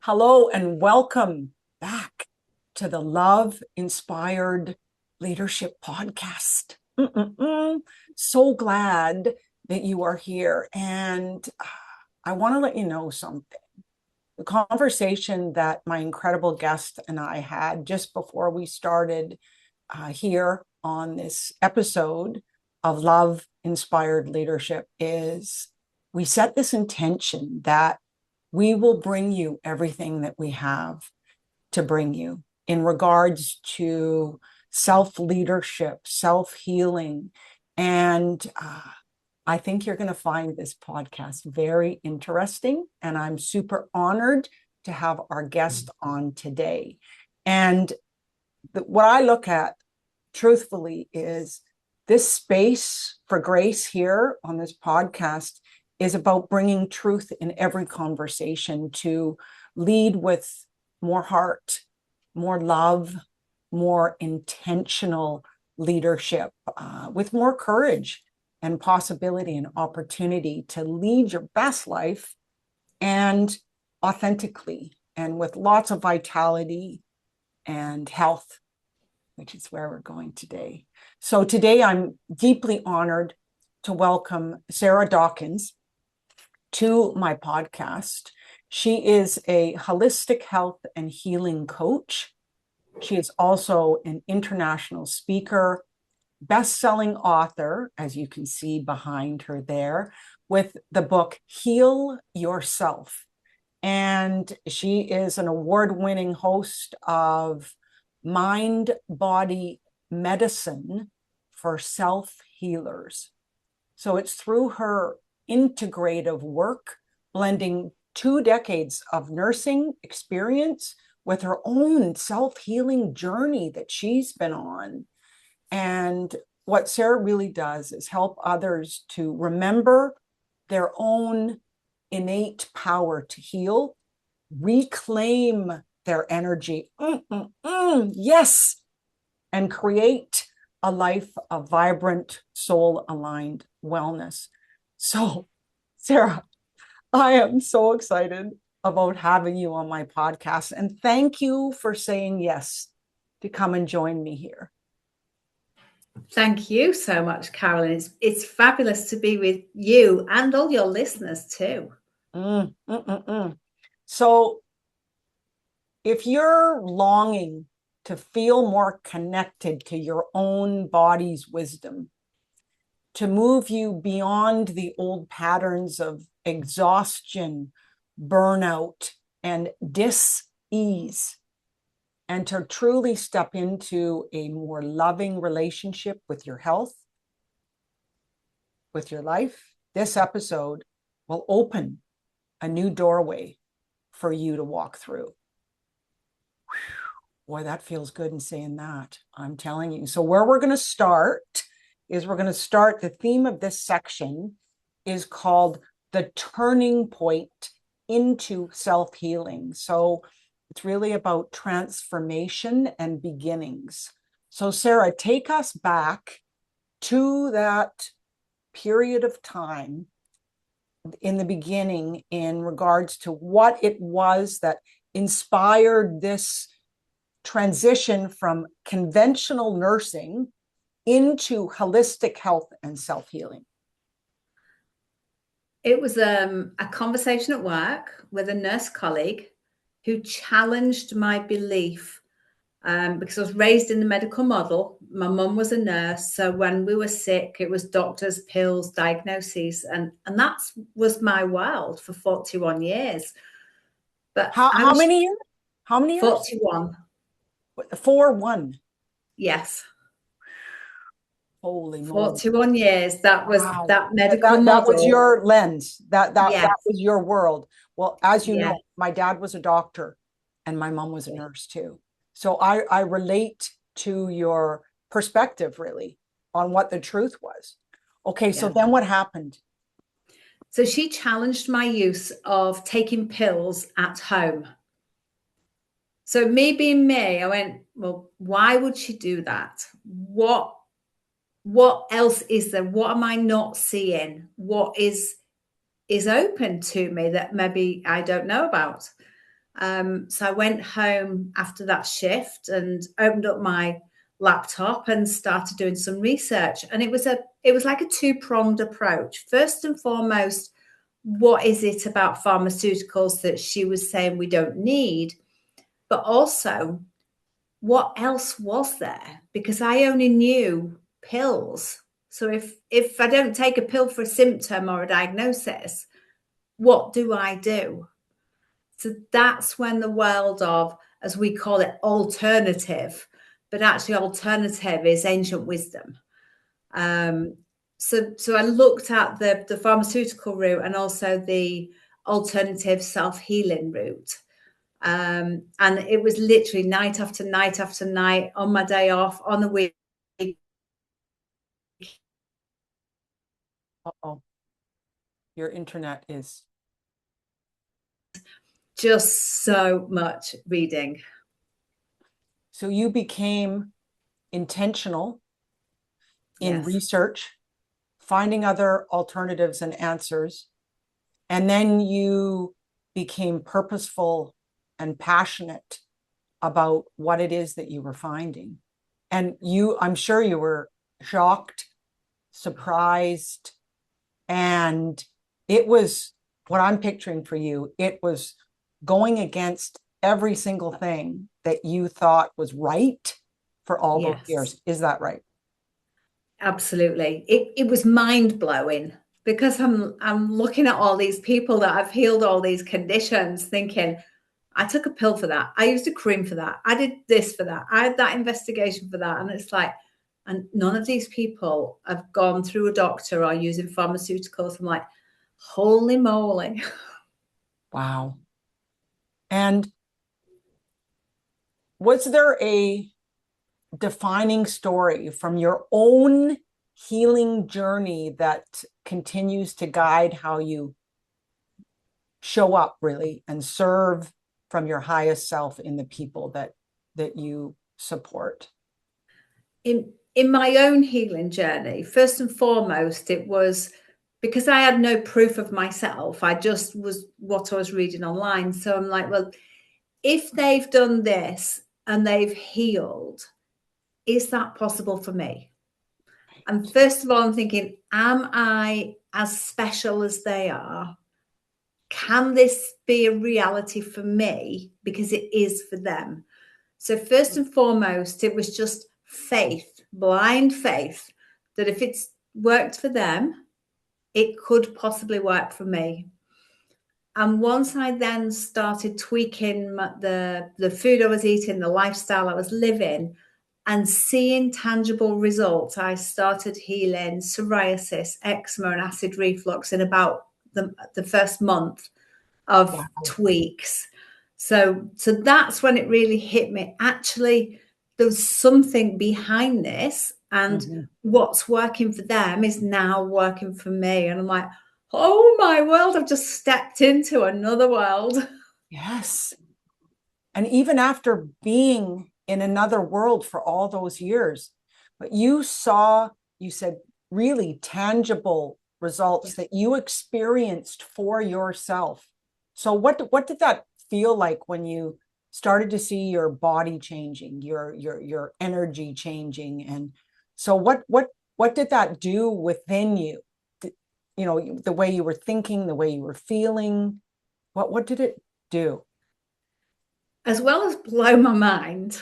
Hello and welcome back to the Love Inspired Leadership Podcast. So glad that you are here. And I want to let you know something. The conversation that my incredible guest and I had just before we started here on this episode of Love Inspired Leadership is we set this intention that we will bring you everything that we have to bring you in regards to self-leadership, self-healing. And I think you're going to find this podcast very interesting. And I'm super honored to have our guest on today. And what I look at truthfully is this space for grace here on this podcast is about bringing truth in every conversation to lead with more heart, more love, more intentional leadership, with more courage and possibility and opportunity to lead your best life and authentically and with lots of vitality and health, which is where we're going today. So today I'm deeply honored to welcome Sarah Dawkins to my podcast. She is a holistic health and healing coach. She is also an international speaker, best-selling author, as you can see behind her there, with the book Heal Yourself. And she is an award-winning host of Mind Body Medicine for Self-Healers. So it's through her integrative work, blending 2 decades of nursing experience with her own self-healing journey that she's been on. And what Sarah really does is help others to remember their own innate power to heal, reclaim their energy, yes, and create a life of vibrant, soul-aligned wellness. So, Sarah, I am so excited about having you on my podcast. And thank you for saying yes to come and join me here. Thank you so much, Carolyn. It's fabulous to be with you and all your listeners too. So, if you're longing to feel more connected to your own body's wisdom, to move you beyond the old patterns of exhaustion, burnout, and dis-ease, and to truly step into a more loving relationship with your health, with your life, this episode will open a new doorway for you to walk through. Boy, that feels good in saying that, I'm telling you. So where we're going to start is the theme of this section is called the turning point into self-healing. So it's really about transformation and beginnings. So Sarah, take us back to that period of time in the beginning in regards to what it was that inspired this transition from conventional nursing into holistic health and self-healing. It was a conversation at work with a nurse colleague who challenged my belief because I was raised in the medical model. My mum was a nurse, so when we were sick, it was doctors, pills, diagnoses, and that was my world for 41 years. But how many years? 41. 4-1. Yes. Holy moly. 41 years. That was that medical model. That was your lens. That was your world. Well, as you know, my dad was a doctor and my mom was a nurse too. So I relate to your perspective really on what the truth was. Okay, so then what happened? So she challenged my use of taking pills at home. So me being me, I went, well, why would she do that? What else is there? What am I not seeing? What is open to me that maybe I don't know about? So I went home after that shift and opened up my laptop and started doing some research. And it was like a two-pronged approach. First and foremost, what is it about pharmaceuticals that she was saying we don't need? But also, what else was there? Because I only knew pills. So if I don't take a pill for a symptom or a diagnosis, what do I do? So that's when the world of, as we call it, alternative, but actually alternative is ancient wisdom. So I looked at the pharmaceutical route and also the alternative self-healing route. And it was literally night after night after night on my day off, on the week. Uh-oh. Your internet is. Just so much reading. So you became intentional in research, finding other alternatives and answers, and then you became purposeful and passionate about what it is that you were finding. And I'm sure you were shocked, surprised, and it was what I'm picturing for you. It was going against every single thing that you thought was right for all those years. Is that right? Absolutely. It was mind-blowing because I'm looking at all these people that have healed all these conditions, thinking, I took a pill for that. I used a cream for that. I did this for that. I had that investigation for that. And it's like, and none of these people have gone through a doctor or using pharmaceuticals. I'm like, holy moly. Wow. And was there a defining story from your own healing journey that continues to guide how you show up really and serve from your highest self in the people that you support? In my own healing journey, first and foremost, it was because I had no proof of myself. I just was what I was reading online. So I'm like, well, if they've done this and they've healed, is that possible for me? And first of all, I'm thinking, am I as special as they are? Can this be a reality for me? Because it is for them. So first and foremost, it was just faith, blind faith, that if it's worked for them, it could possibly work for me. And once I then started tweaking the food I was eating, the lifestyle I was living, and seeing tangible results, I started healing psoriasis, eczema, and acid reflux in about the first month of tweaks. So that's when it really hit me. Actually, there's something behind this, and what's working for them is now working for me. And I'm like, oh my world, I've just stepped into another world. Yes. And even after being in another world for all those years, but you said really tangible results that you experienced for yourself. So what did that feel like when you started to see your body changing, your energy changing? And so what did that do within you? You know, the way you were thinking, the way you were feeling, what did it do? As well as blow my mind,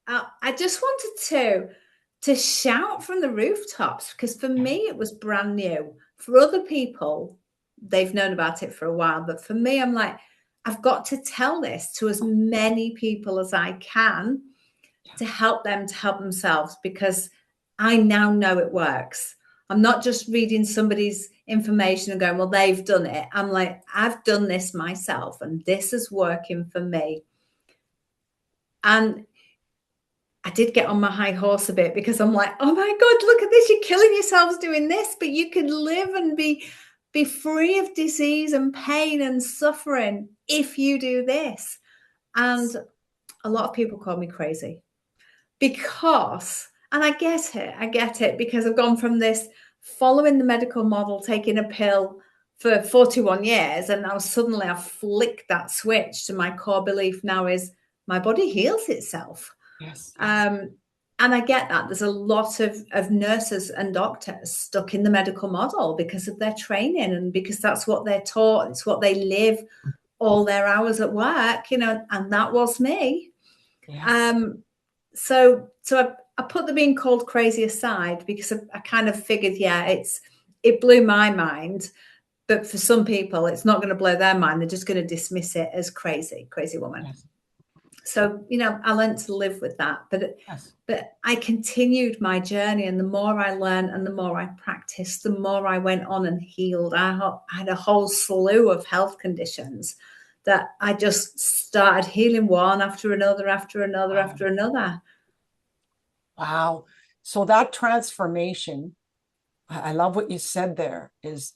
I just wanted to shout from the rooftops, because for me it was brand new. For other people, they've known about it for a while, but for me, I'm like, I've got to tell this to as many people as I can to help them to help themselves, because I now know it works. I'm not just reading somebody's information and going, well, they've done it. I'm like, I've done this myself and this is working for me. And I did get on my high horse a bit, because I'm like, oh my God, look at this. You're killing yourselves doing this, but you can live and be free of disease and pain and suffering if you do this. And a lot of people call me crazy because, and I get it, because I've gone from this following the medical model, taking a pill for 41 years, and now suddenly I've flicked that switch to my core belief now is my body heals itself. Yes. And I get that there's a lot of nurses and doctors stuck in the medical model because of their training and because that's what they're taught. It's what they live all their hours at work, you know, and that was me. Yes. So I put the being called crazy aside because I kind of figured, it blew my mind. But for some people, it's not going to blow their mind. They're just going to dismiss it as crazy woman. Yes. So, you know, I learned to live with that. But I continued my journey, and the more I learned and the more I practiced, the more I went on and healed. I had a whole slew of health conditions that I just started healing one after another, after another, after another. Wow. So that transformation, I love what you said there, is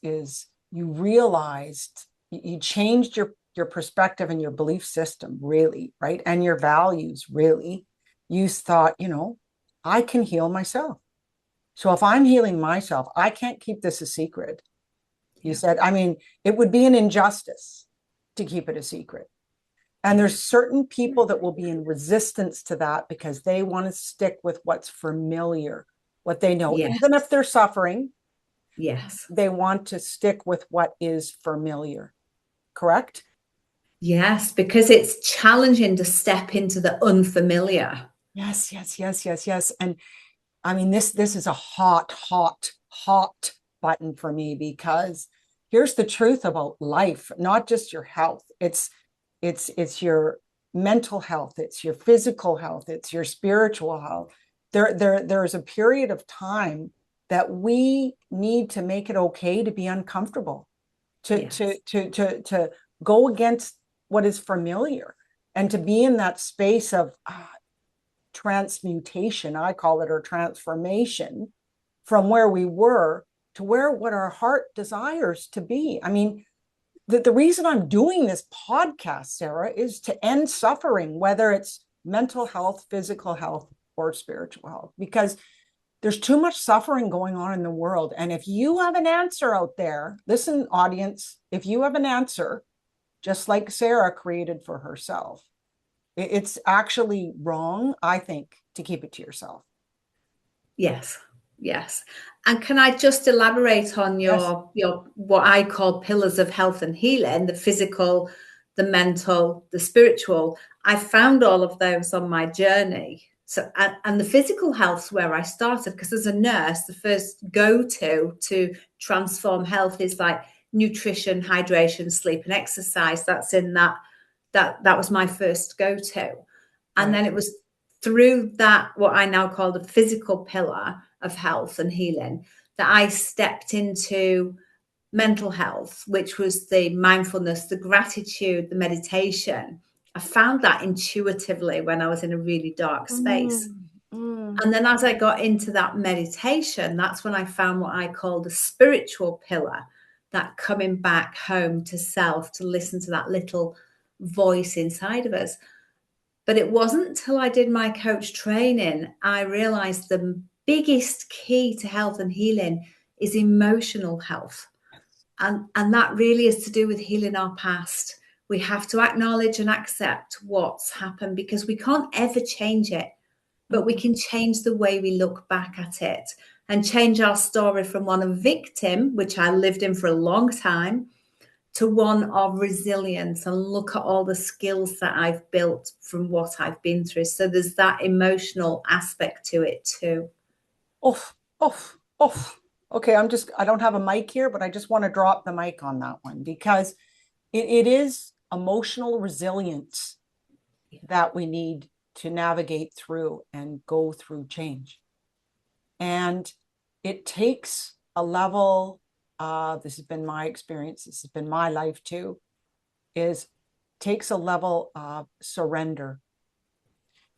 you realized you changed your perspective and your belief system, really, right? And your values, really. You thought, you know, I can heal myself. So if I'm healing myself, I can't keep this a secret. You said, I mean, it would be an injustice to keep it a secret. And there's certain people that will be in resistance to that because they want to stick with what's familiar, what they know, even if they're suffering. Yes. They want to stick with what is familiar. Correct? Yes, because it's challenging to step into the unfamiliar. Yes. And I mean, this is a hot button for me, because here's the truth about life, not just your health. It's your mental health, it's your physical health, it's your spiritual health. There's a period of time that we need to make it okay to be uncomfortable, to go against what is familiar, and to be in that space of transmutation, I call it, or transformation, from where we were to where what our heart desires to be. I mean, the reason I'm doing this podcast, Sarah, is to end suffering, whether it's mental health, physical health, or spiritual health, because there's too much suffering going on in the world. And if you have an answer out there, listen, audience, if you have an answer, just like Sarah created for herself, it's actually wrong, I think, to keep it to yourself. Yes. And can I just elaborate on your what I call pillars of health and healing, the physical, the mental, the spiritual? I found all of those on my journey. So, and the physical health's where I started, because as a nurse, the first go-to transform health is like nutrition, hydration, sleep, and exercise. That's in that was my first go-to. And then it was through that, what I now call the physical pillar of health and healing, that I stepped into mental health, which was the mindfulness, the gratitude, the meditation. I found that intuitively when I was in a really dark space. And then as I got into that meditation, that's when I found what I call the spiritual pillar, that coming back home to self, to listen to that little voice inside of us. But it wasn't until I did my coach training, I realized the biggest key to health and healing is emotional health. And that really is to do with healing our past. We have to acknowledge and accept what's happened, because we can't ever change it, but we can change the way we look back at it and change our story from one of victim, which I lived in for a long time, to one of resilience, and look at all the skills that I've built from what I've been through. So there's that emotional aspect to it too. Okay, I don't have a mic here, but I just want to drop the mic on that one, because it is emotional resilience that we need to navigate through and go through change. And it takes a level, this has been my experience, this has been my life too, takes a level of surrender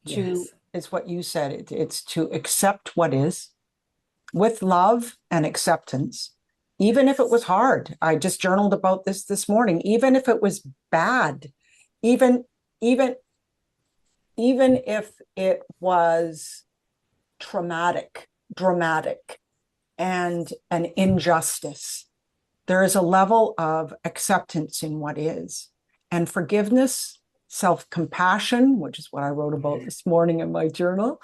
to, is what you said, it's to accept what is with love and acceptance, even if it was hard. I just journaled about this morning. Even if it was bad, even if it was traumatic, dramatic, and an injustice, there is a level of acceptance in what is, and forgiveness, self-compassion, which is what I wrote about this morning in my journal.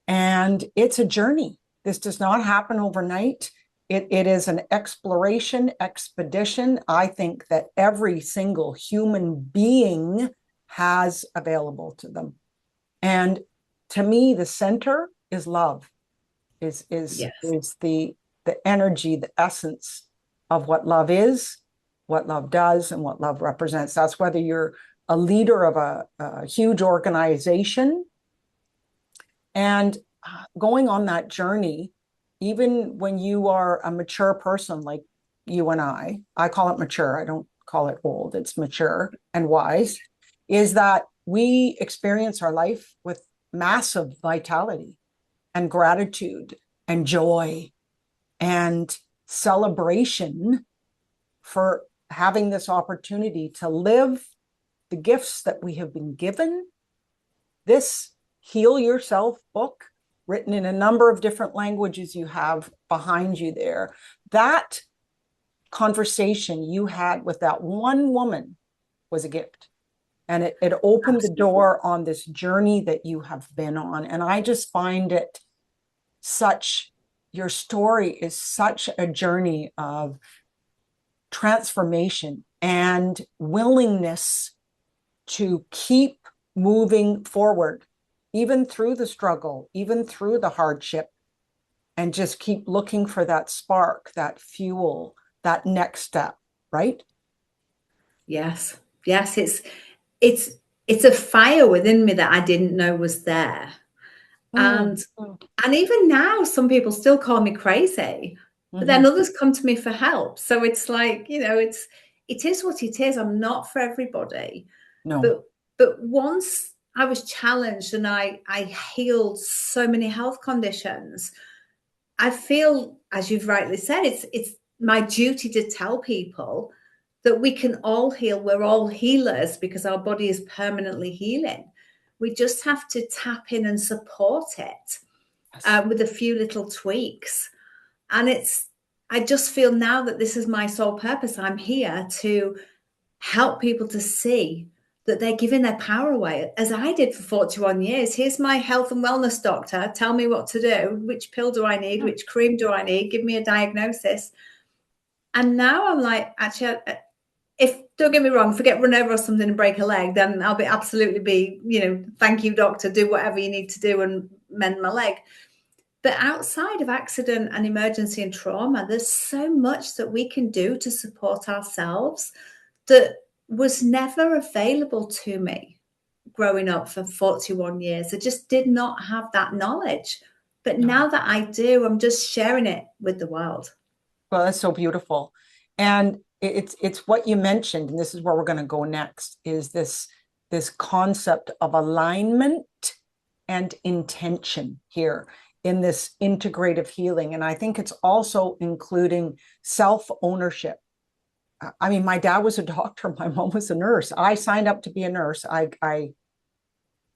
And it's a journey. This does not happen overnight. It is an exploration expedition, I think, that every single human being has available to them. And to me, the center is love, Yes. is the energy, the essence of what love is, what love does, and what love represents. That's whether you're a leader of a huge organization. And going on that journey, even when you are a mature person like you and I call it mature, I don't call it old, it's mature and wise, is that we experience our life with massive vitality and gratitude and joy and celebration for having this opportunity to live the gifts that we have been given. This Heal Yourself book, written in a number of different languages you have behind you there, that conversation you had with that one woman was a gift. And it opened the door on this journey that you have been on. And I just find it your story is such a journey of transformation and willingness to keep moving forward, even through the struggle, even through the hardship, and just keep looking for that spark, that fuel, that next step, right? Yes. Yes. It's a fire within me that I didn't know was there. And even now, some people still call me crazy, but then others come to me for help. So it's like, it is what it is. I'm not for everybody. No. But once I was challenged and I healed so many health conditions, I feel, as you've rightly said, it's my duty to tell people that we can all heal. We're all healers because our body is permanently healing. We just have to tap in and support it with a few little tweaks. And I just feel now that this is my sole purpose. I'm here to help people to see that they're giving their power away, as I did for 41 years. Here's my health and wellness doctor. Tell me what to do. Which pill do I need? Which cream do I need? Give me a diagnosis. And now I'm like, actually, don't get me wrong, if I get run over or something and break a leg, then I'll thank you, doctor, do whatever you need to do and mend my leg. But outside of accident and emergency and trauma, there's so much that we can do to support ourselves that was never available to me growing up for 41 years. I just did not have that knowledge. But now that I do, I'm just sharing it with the world. Well, that's so beautiful. And it's what you mentioned, and this is where we're going to go next, is this concept of alignment and intention here in this integrative healing. And I think it's also including self-ownership. I mean, my dad was a doctor, my mom was a nurse. I signed up to be a nurse. I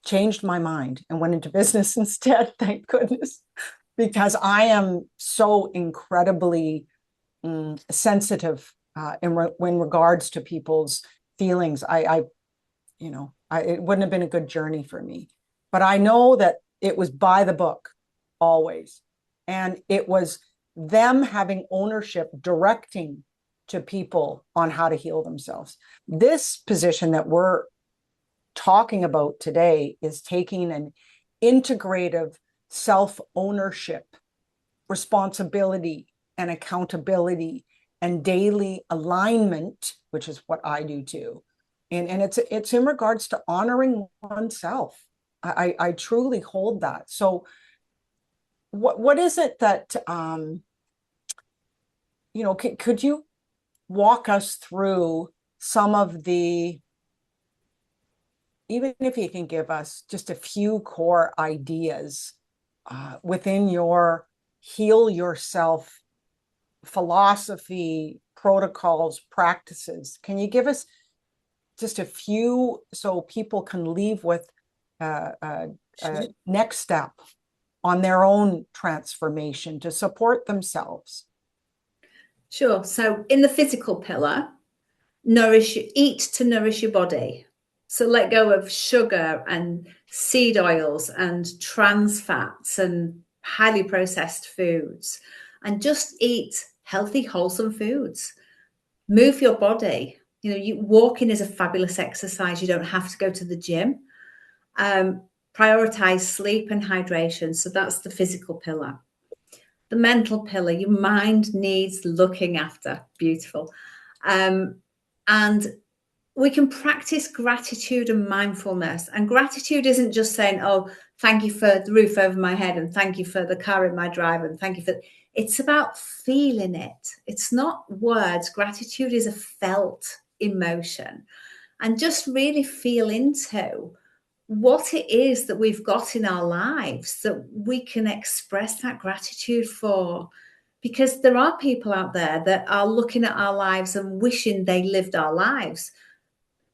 changed my mind and went into business instead, thank goodness, because I am so incredibly sensitive in regards to people's feelings. It wouldn't have been a good journey for me, but I know that it was by the book always. And it was them having ownership, directing to people on how to heal themselves. This position that we're talking about today is taking an integrative self-ownership, responsibility and accountability and daily alignment, which is what I do too. And it's in regards to honoring oneself. I truly hold that. So what is it that could you walk us through some of the, even if you can give us just a few core ideas within your Heal Yourself philosophy, protocols, practices? Can you give us just a few so people can leave with a next step on their own transformation to support themselves? Sure. So in the physical pillar, eat to nourish your body. So let go of sugar and seed oils and trans fats and highly processed foods, and just eat healthy, wholesome foods. Move your body. Walking is a fabulous exercise. You don't have to go to the gym. Prioritize sleep and hydration. So that's the physical pillar. The mental pillar, your mind needs looking after. Beautiful. And we can practice gratitude and mindfulness. And gratitude isn't just saying, oh, thank you for the roof over my head, and thank you for the car in my drive, and thank you for. It's about feeling it. It's not words. Gratitude is a felt emotion. And just really feel into what it is that we've got in our lives that we can express that gratitude for. Because there are people out there that are looking at our lives and wishing they lived our lives.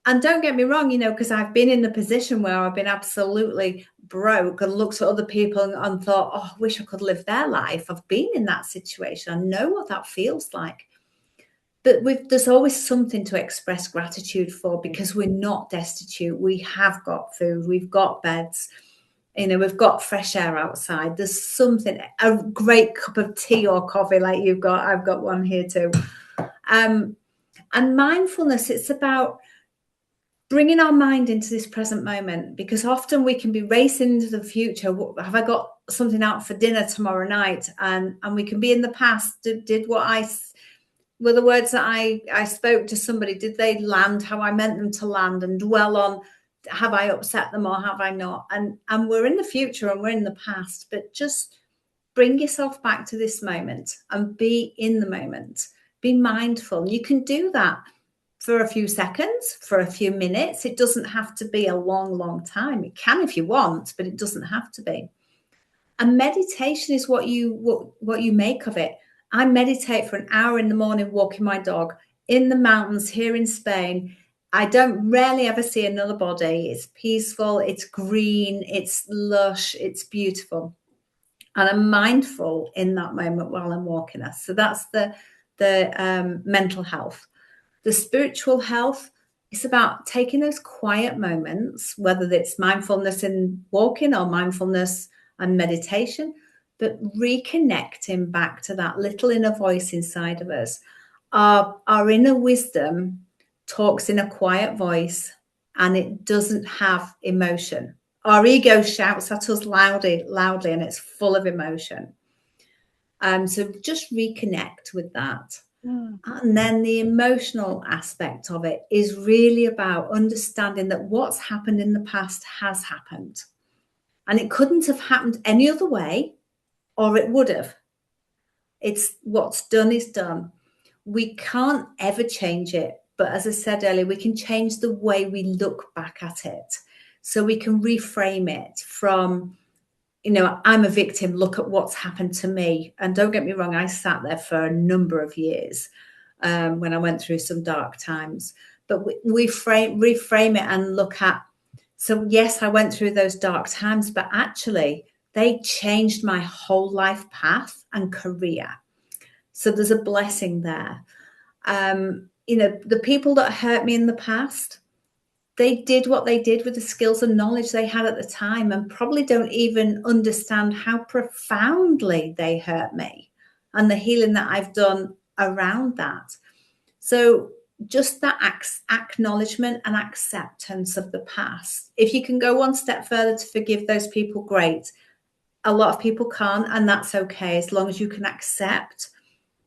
And don't get me wrong, because I've been in the position where I've been absolutely broke and looked at other people and thought, oh, I wish I could live their life. I've been in that situation. I know what that feels like. But there's always something to express gratitude for, because we're not destitute. We have got food. We've got beds. We've got fresh air outside. There's something, a great cup of tea or coffee like you've got. I've got one here too. And mindfulness, it's about bringing our mind into this present moment, because often we can be racing into the future. Have I got something out for dinner tomorrow night? And we can be in the past. Were the words that I spoke to somebody, did they land how I meant them to land, and dwell on, have I upset them or have I not? And we're in the future and we're in the past, but just bring yourself back to this moment and be in the moment. Be mindful. You can do that for a few seconds, for a few minutes. It doesn't have to be a long, long time. It can if you want, but it doesn't have to be. And meditation is what you make of it. I meditate for an hour in the morning, walking my dog in the mountains here in Spain. I don't rarely ever see another body. It's peaceful, it's green, it's lush, it's beautiful. And I'm mindful in that moment while I'm walking us. So that's the mental health. The spiritual health is about taking those quiet moments, whether it's mindfulness in walking or mindfulness and meditation, but reconnecting back to that little inner voice inside of us. Our inner wisdom talks in a quiet voice, and it doesn't have emotion. Our ego shouts at us loudly, and it's full of emotion. So just reconnect with that. And then the emotional aspect of it is really about understanding that what's happened in the past has happened. And it couldn't have happened any other way, or it would have. It's what's done is done. We can't ever change it. But as I said earlier, we can change the way we look back at it. So we can reframe it from, I'm a victim, look at what's happened to me. And don't get me wrong, I sat there for a number of years when I went through some dark times. But we reframe it and look at, so yes, I went through those dark times, but actually they changed my whole life path and career. So there's a blessing there. The people that hurt me in the past, they did what they did with the skills and knowledge they had at the time, and probably don't even understand how profoundly they hurt me and the healing that I've done around that. So just that acknowledgement and acceptance of the past. If you can go one step further to forgive those people, great. A lot of people can't, and that's okay, as long as you can accept,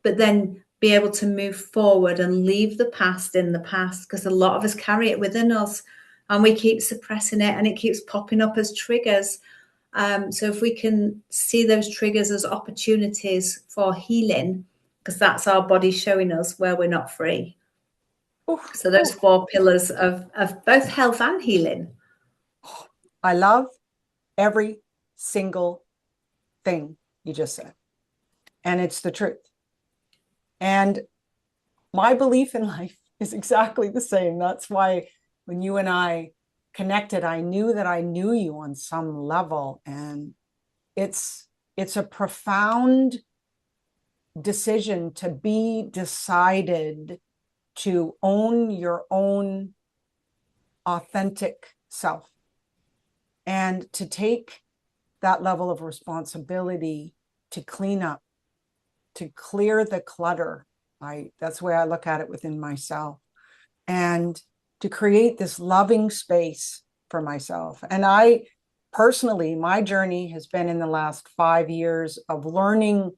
but then be able to move forward and leave the past in the past, because a lot of us carry it within us and we keep suppressing it, and it keeps popping up as triggers. So if we can see those triggers as opportunities for healing, because that's our body showing us where we're not free. So those 4 pillars of both health and healing. I love every single thing you just said. And it's the truth. And my belief in life is exactly the same. That's why when you and I connected, I knew that I knew you on some level. And it's a profound decision to be decided to own your own authentic self and to take that level of responsibility to clean up, to clear the clutter. That's the way I look at it within myself, and to create this loving space for myself. And I personally, my journey has been in the last 5 years of learning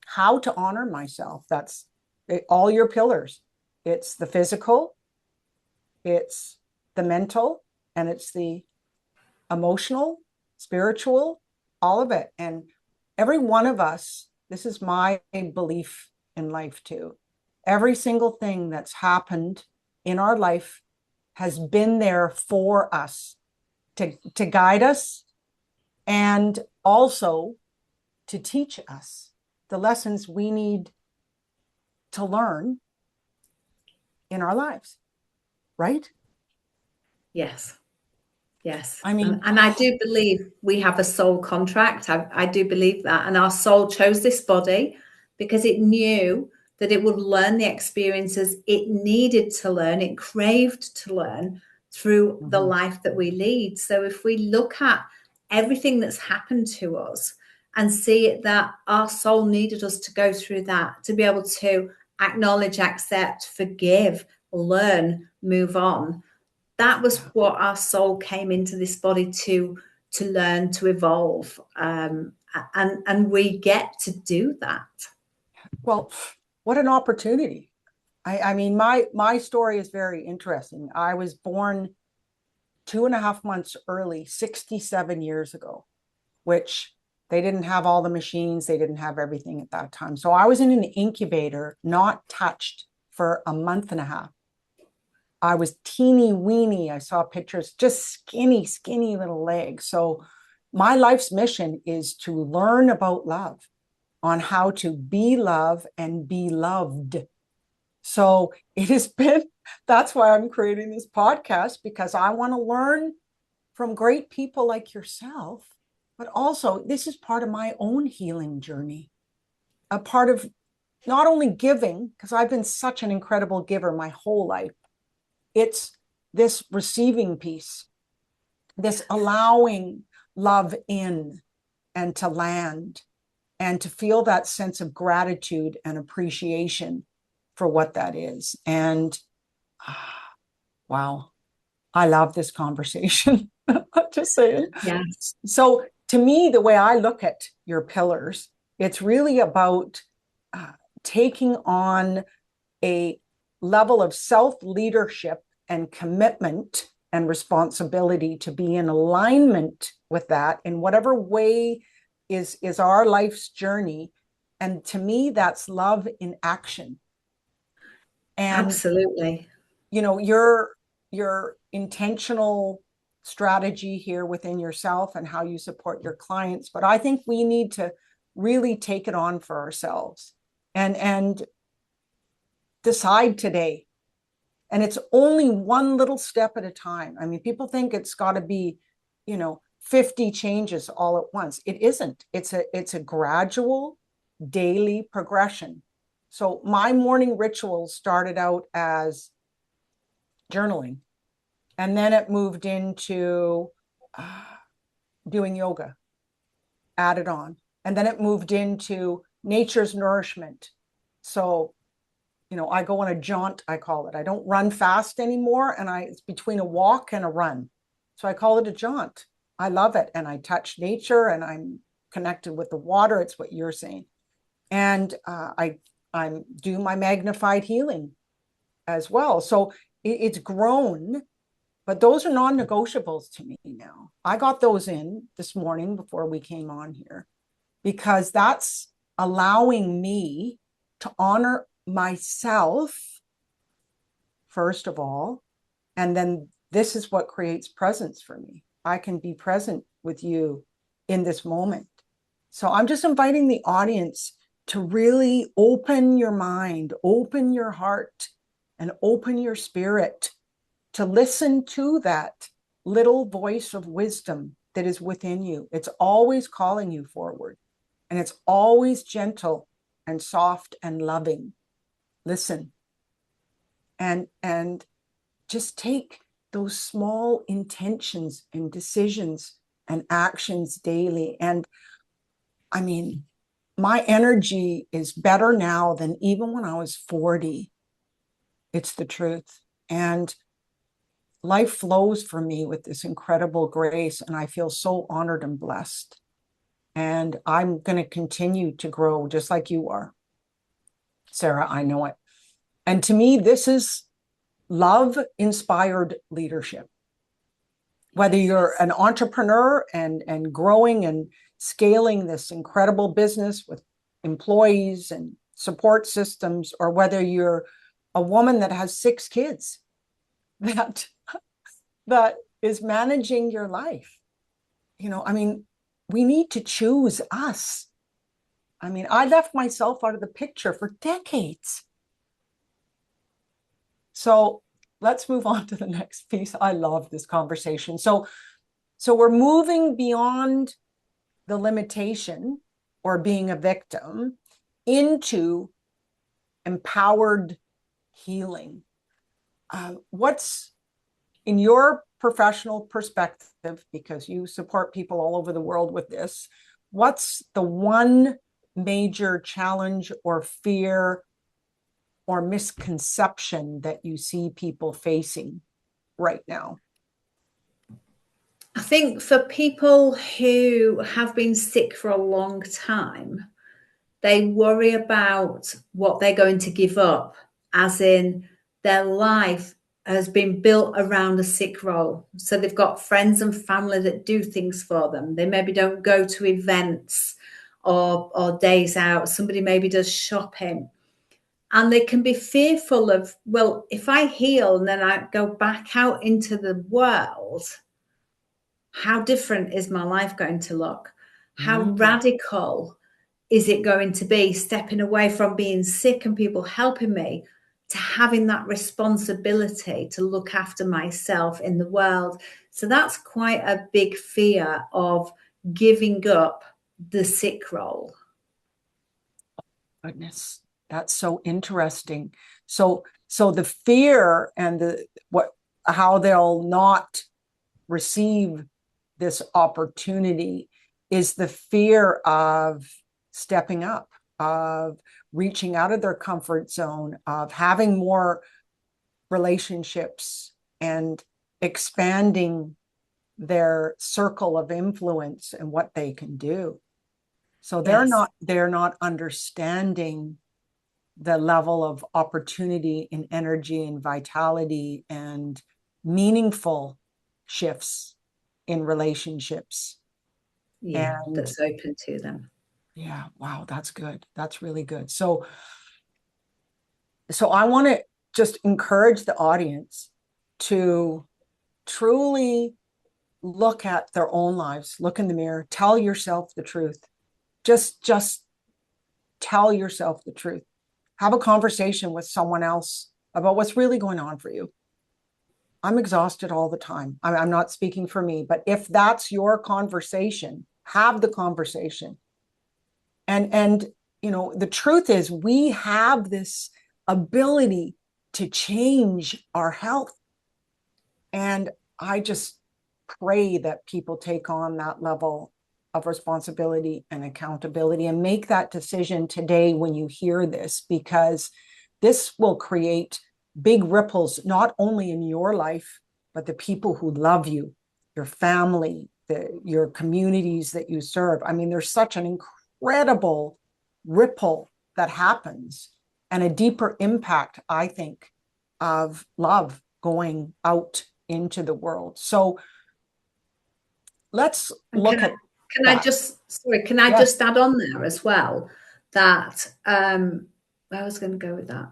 how to honor myself. That's all your pillars. It's the physical, it's the mental, and it's the emotional, spiritual, all of it. And every one of us, this is my belief in life too. Every single thing that's happened in our life has been there for us to guide us and also to teach us the lessons we need to learn in our lives, right? Yes. Yes. I mean, and I do believe we have a soul contract. I do believe that. And our soul chose this body because it knew that it would learn the experiences it needed to learn, it craved to learn through the life that we lead. So if we look at everything that's happened to us and see it that our soul needed us to go through that, to be able to acknowledge, accept, forgive, learn, move on. That was what our soul came into this body to learn, to evolve, and we get to do that. well, what an opportunity. I mean, my story is very interesting. I was born 2.5 months early, 67 years ago, which they didn't have all the machines, they didn't have everything at that time. So I was in an incubator, not touched, for a month and a half. I was teeny weeny. I saw pictures, just skinny, skinny little legs. So my life's mission is to learn about love, on how to be love and be loved. So it has been, that's why I'm creating this podcast, because I want to learn from great people like yourself, but also this is part of my own healing journey, a part of not only giving, because I've been such an incredible giver my whole life. It's this receiving piece, this allowing love in and to land and to feel that sense of gratitude and appreciation for what that is. And wow, I love this conversation. Just saying. Yes. So to me, the way I look at your pillars, it's really about taking on a level of self-leadership and commitment and responsibility to be in alignment with that in whatever way is our life's journey. And to me, that's love in action. And Absolutely. you know, your intentional strategy here within yourself and how you support your clients, but I think we need to really take it on for ourselves and decide today. And it's only one little step at a time. I mean, people think it's got to be, 50 changes all at once. It isn't. It's a gradual daily progression. So my morning ritual started out as journaling, and then it moved into doing yoga, added on, and then it moved into nature's nourishment. So I go on a jaunt, I call it. I don't run fast anymore, and it's between a walk and a run. So I call it a jaunt. I love it, and I touch nature, and I'm connected with the water. It's what you're saying, and I'm doing my magnified healing as well. So it's grown, but those are non-negotiables to me now. I got those in this morning before we came on here, because that's allowing me to honor myself first of all, and then this is what creates presence for me. I can be present with you in this moment. So I'm just inviting the audience to really open your mind, open your heart, and open your spirit to listen to that little voice of wisdom that is within you. It's always calling you forward, and it's always gentle and soft and loving. Listen. And just take those small intentions and decisions and actions daily. And I mean, my energy is better now than even when I was 40. It's the truth. And life flows for me with this incredible grace. And I feel so honored and blessed. And I'm going to continue to grow just like you are, Sarah. I know it. And to me, this is love-inspired leadership. Whether you're an entrepreneur and growing and scaling this incredible business with employees and support systems, or whether you're a woman that has 6 kids that is managing your life. I mean, we need to choose us. I mean, I left myself out of the picture for decades. So let's move on to the next piece. I love this conversation. So we're moving beyond the limitation or being a victim into empowered healing. What's in your professional perspective, because you support people all over the world with this, what's the one major challenge or fear or misconception that you see people facing right now? I think for people who have been sick for a long time, they worry about what they're going to give up, as in their life has been built around a sick role. So they've got friends and family that do things for them. They maybe don't go to events or days out. Somebody maybe does shopping. And they can be fearful of, well, if I heal and then I go back out into the world, how different is my life going to look? How radical is it going to be, stepping away from being sick and people helping me to having that responsibility to look after myself in the world? So that's quite a big fear of giving up the sick role. Goodness, that's so interesting. So the fear and how they'll not receive this opportunity is the fear of stepping up, of reaching out of their comfort zone, of having more relationships and expanding their circle of influence and what they can do. So they're not understanding the level of opportunity and energy and vitality and meaningful shifts in relationships. Yeah, and that's open to them. Yeah, wow, that's good. That's really good. So I want to just encourage the audience to truly look at their own lives, look in the mirror, tell yourself the truth. Just tell yourself the truth. Have a conversation with someone else about what's really going on for you. I'm exhausted all the time. I'm not speaking for me, but if that's your conversation, have the conversation. And the truth is, we have this ability to change our health. And I just pray that people take on that level of responsibility and accountability and make that decision today when you hear this, because this will create big ripples, not only in your life, but the people who love you, your family, your communities that you serve. I mean, there's such an incredible ripple that happens, and a deeper impact, I think, of love going out into the world. So let's look at. Can I just add on there as well that I was going to go with that,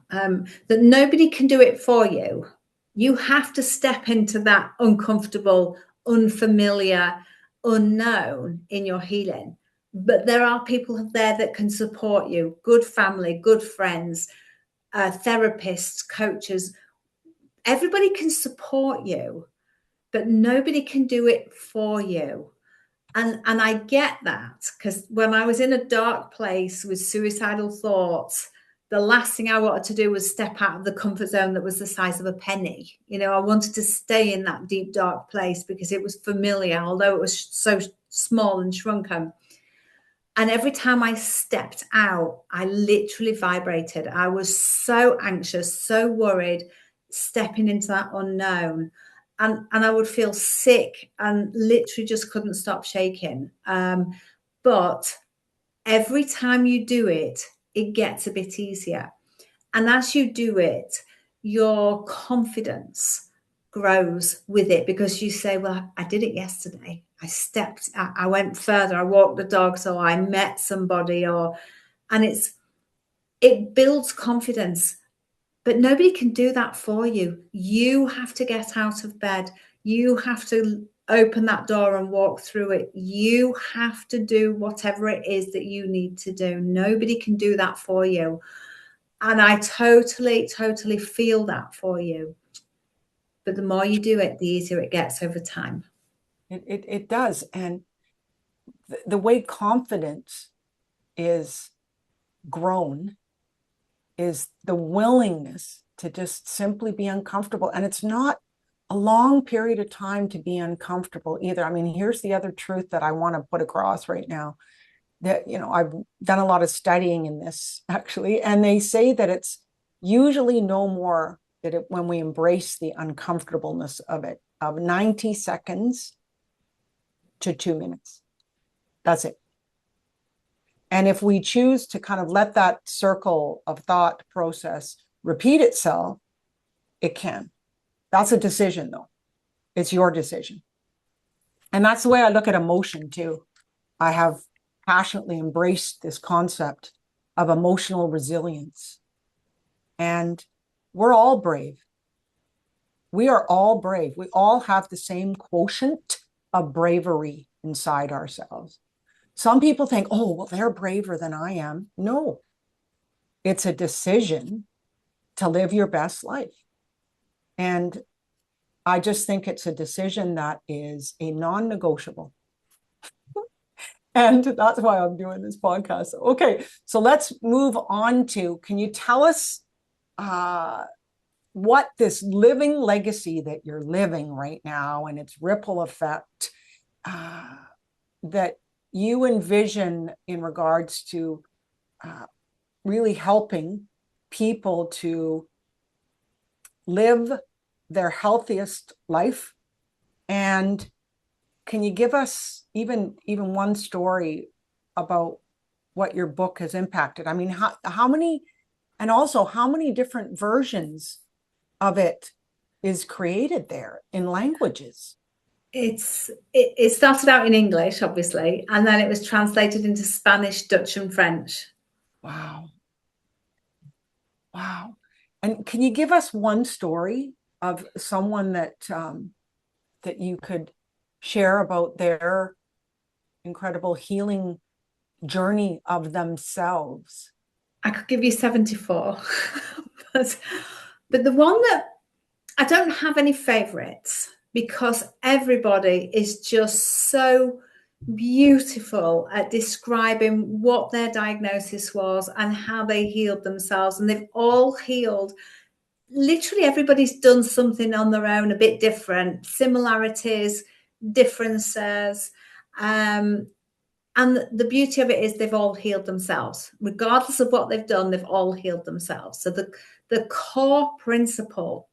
that nobody can do it for you. You have to step into that uncomfortable, unfamiliar, unknown in your healing. But there are people there that can support you, good family, good friends, therapists, coaches. Everybody can support you, but nobody can do it for you. And I get that, because when I was in a dark place with suicidal thoughts, the last thing I wanted to do was step out of the comfort zone that was the size of a penny. You know, I wanted to stay in that deep, dark place because it was familiar, although it was so small and shrunken. And every time I stepped out, I literally vibrated. I was so anxious, so worried, stepping into that unknown. And I would feel sick and literally just couldn't stop shaking. But every time you do it, it gets a bit easier. And as you do it, your confidence grows with it, because you say, well, I did it yesterday. I went further, I walked the dog, so I met somebody, and it builds confidence. But nobody can do that for you. You have to get out of bed. You have to open that door and walk through it. You have to do whatever it is that you need to do. Nobody can do that for you. And I totally, totally feel that for you. But the more you do it, the easier it gets over time. It does. And the way confidence is grown is the willingness to just simply be uncomfortable. And it's not a long period of time to be uncomfortable either. I mean, here's the other truth that I want to put across right now, that, you know, I've done a lot of studying in this actually, and they say that it's usually no more that when we embrace the uncomfortableness of it, of 90 seconds to 2 minutes. That's it. And if we choose to kind of let that circle of thought process repeat itself, it can. That's a decision, though. It's your decision. And that's the way I look at emotion, too. I have passionately embraced this concept of emotional resilience. And we're all brave. We are all brave. We all have the same quotient of bravery inside ourselves. Some people think, oh, well, they're braver than I am. No, it's a decision to live your best life. And I just think it's a decision that is a non-negotiable. And that's why I'm doing this podcast. Okay, so let's move on to, can you tell us what this living legacy that you're living right now and its ripple effect that you envision in regards to really helping people to live their healthiest life? And can you give us even one story about what your book has impacted? I mean, how many, and also how many different versions of it is created there in languages? It started out in English, obviously, and then it was translated into Spanish, Dutch, and French. Wow. Wow. And can you give us one story of someone that that you could share about their incredible healing journey of themselves? I could give you 74, but the one that I don't have any favorites, because everybody is just so beautiful at describing what their diagnosis was and how they healed themselves. And they've all healed. Literally everybody's done something on their own, a bit different, similarities, differences. And the beauty of it is they've all healed themselves. Regardless of what they've done, they've all healed themselves. So the core principle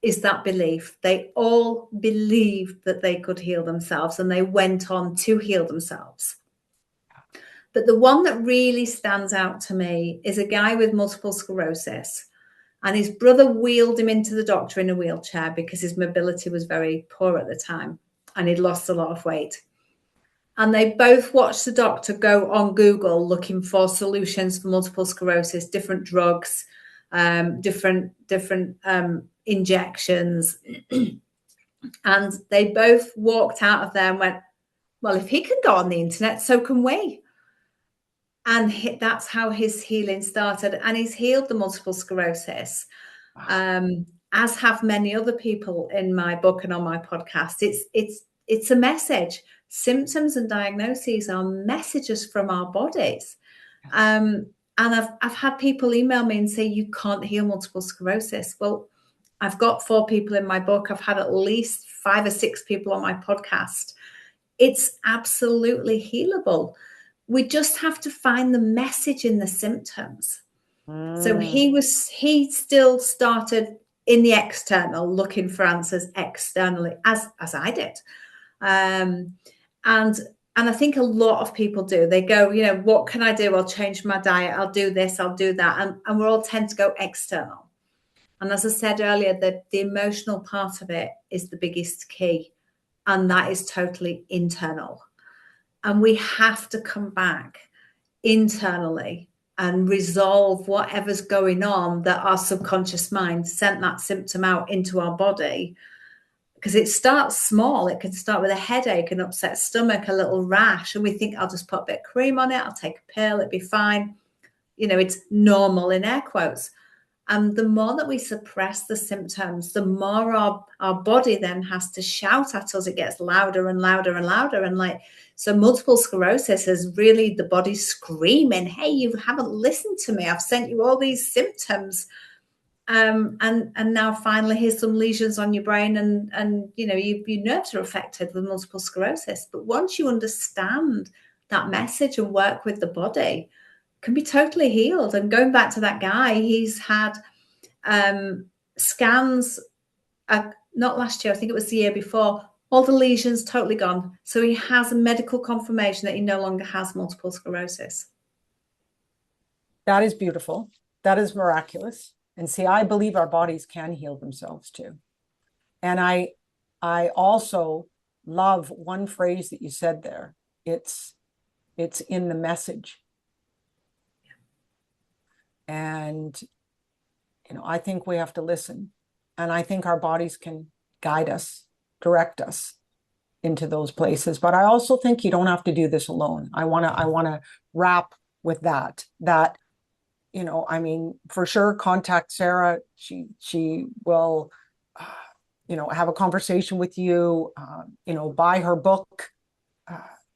is that belief. They all believed that they could heal themselves, and they went on to heal themselves. But the one that really stands out to me is a guy with multiple sclerosis, and his brother wheeled him into the doctor in a wheelchair because his mobility was very poor at the time and he'd lost a lot of weight. And they both watched the doctor go on Google looking for solutions for multiple sclerosis, different drugs, different injections. And they both walked out of there and went, well, if he can go on the internet, so can we. And that's how his healing started. And he's healed the multiple sclerosis, as have many other people in my book and on my podcast. It's it's a message. Symptoms and diagnoses are messages from our bodies. And I've had people email me and say, you can't heal multiple sclerosis. Well, I've got 4 people in my book. I've had at least 5 or 6 people on my podcast. It's absolutely healable. We just have to find the message in the symptoms. So he still started in the external, looking for answers externally, as I did. And I think a lot of people do. They go, what can I do? I'll change my diet. I'll do this. I'll do that. And we all tend to go external. And as I said earlier, the emotional part of it is the biggest key. And that is totally internal. And we have to come back internally and resolve whatever's going on that our subconscious mind sent that symptom out into our body. Because it starts small. It can start with a headache, an upset stomach, a little rash. And we think, I'll just put a bit of cream on it. I'll take a pill. It'll be fine. It's normal in air quotes. And the more that we suppress the symptoms, the more our body then has to shout at us. It gets louder and louder and louder. And so multiple sclerosis is really the body screaming, hey, you haven't listened to me. I've sent you all these symptoms. And now finally here's some lesions on your brain and your nerves are affected with multiple sclerosis. But once you understand that message and work with the body, can be totally healed. And going back to that guy, he's had scans, not last year, I think it was the year before, all the lesions totally gone. So he has a medical confirmation that he no longer has multiple sclerosis. That is beautiful. That is miraculous. And see, I believe our bodies can heal themselves too. And I also love one phrase that you said there. It's in the message. And, I think we have to listen. And I think our bodies can guide us, direct us into those places. But I also think you don't have to do this alone. I want to wrap with that, for sure, contact Sarah. She will, have a conversation with you, buy her book,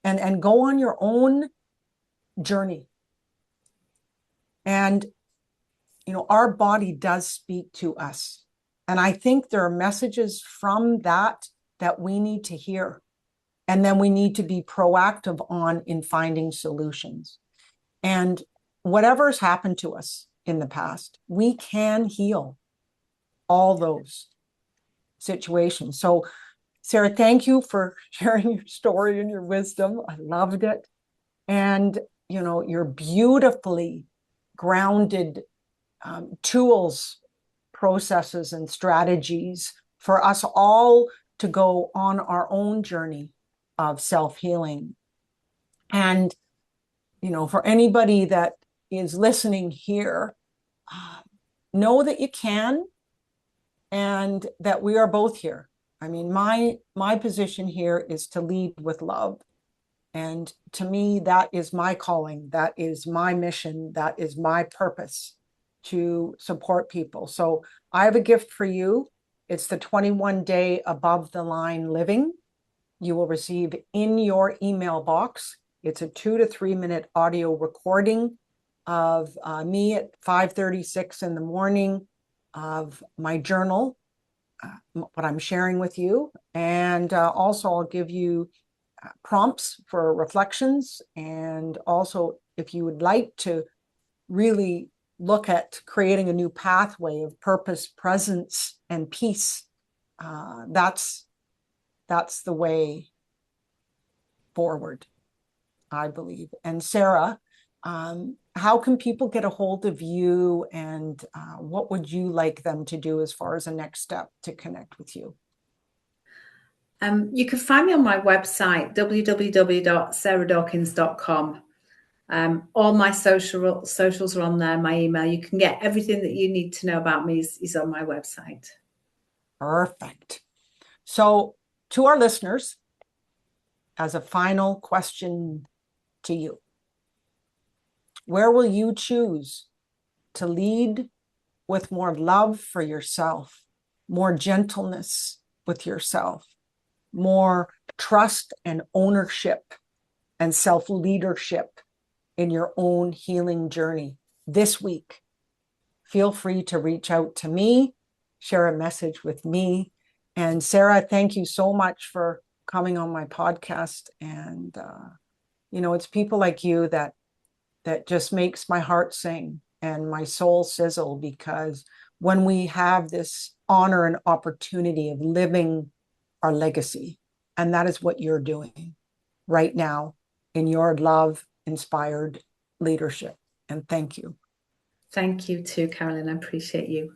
and go on your own journey. And, our body does speak to us. And I think there are messages from that we need to hear. And then we need to be proactive in finding solutions. And whatever's happened to us in the past, we can heal all those situations. So, Sarah, thank you for sharing your story and your wisdom. I loved it. And, your beautifully grounded tools, processes, and strategies for us all to go on our own journey of self-healing. And, for anybody that is listening here, know that you can, and that we are both here. I mean, my position here is to lead with love. And to me, that is my calling. That is my mission. That is my purpose, to support people. So I have a gift for you. It's the 21-day above the line living. You will receive in your email box. It's a 2 to 3 minute audio recording of me at 5:36 in the morning, of my journal, what I'm sharing with you. And also I'll give you prompts for reflections. And also, if you would like to really look at creating a new pathway of purpose, presence, and peace, that's the way forward, I believe. And Sarah, how can people get a hold of you, and what would you like them to do as far as a next step to connect with you? You can find me on my website, www.sarahdawkins.com. All my socials are on there, my email. You can get everything that you need to know about me is on my website. Perfect. So, to our listeners, as a final question to you, where will you choose to lead with more love for yourself, more gentleness with yourself, more trust and ownership and self-leadership in your own healing journey this week, feel free to reach out to me, share a message with me. And Sarah, thank you so much for coming on my podcast. And, it's people like you that just makes my heart sing and my soul sizzle, because when we have this honor and opportunity of living our legacy, and that is what you're doing right now in your love inspired leadership. And thank you. Thank you too, Carolyn. I appreciate you.